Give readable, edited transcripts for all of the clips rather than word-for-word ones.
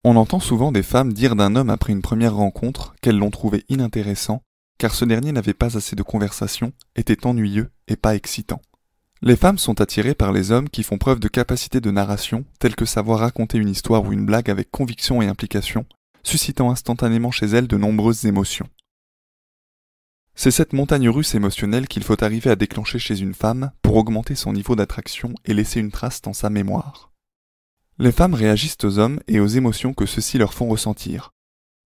On entend souvent des femmes dire d'un homme après une première rencontre qu'elles l'ont trouvé inintéressant, car ce dernier n'avait pas assez de conversation, était ennuyeux et pas excitant. Les femmes sont attirées par les hommes qui font preuve de capacité de narration, telles que savoir raconter une histoire ou une blague avec conviction et implication, suscitant instantanément chez elles de nombreuses émotions. C'est cette montagne russe émotionnelle qu'il faut arriver à déclencher chez une femme pour augmenter son niveau d'attraction et laisser une trace dans sa mémoire. Les femmes réagissent aux hommes et aux émotions que ceux-ci leur font ressentir.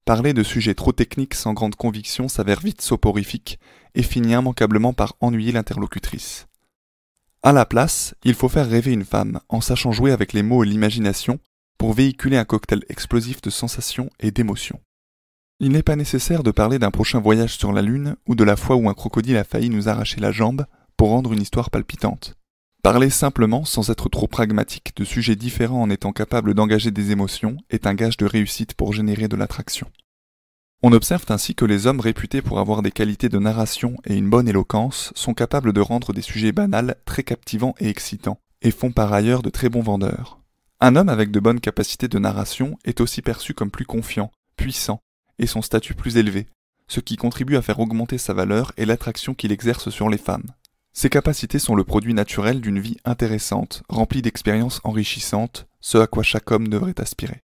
Parler de sujets trop techniques sans grande conviction s'avère vite soporifique et finit immanquablement par ennuyer l'interlocutrice. À la place, il faut faire rêver une femme en sachant jouer avec les mots et l'imagination pour véhiculer un cocktail explosif de sensations et d'émotions. Il n'est pas nécessaire de parler d'un prochain voyage sur la Lune ou de la fois où un crocodile a failli nous arracher la jambe pour rendre une histoire palpitante. Parler simplement, sans être trop pragmatique, de sujets différents en étant capable d'engager des émotions est un gage de réussite pour générer de l'attraction. On observe ainsi que les hommes réputés pour avoir des qualités de narration et une bonne éloquence sont capables de rendre des sujets banals très captivants et excitants, et font par ailleurs de très bons vendeurs. Un homme avec de bonnes capacités de narration est aussi perçu comme plus confiant, puissant, et son statut plus élevé, ce qui contribue à faire augmenter sa valeur et l'attraction qu'il exerce sur les femmes. Ces capacités sont le produit naturel d'une vie intéressante, remplie d'expériences enrichissantes, ce à quoi chaque homme devrait aspirer.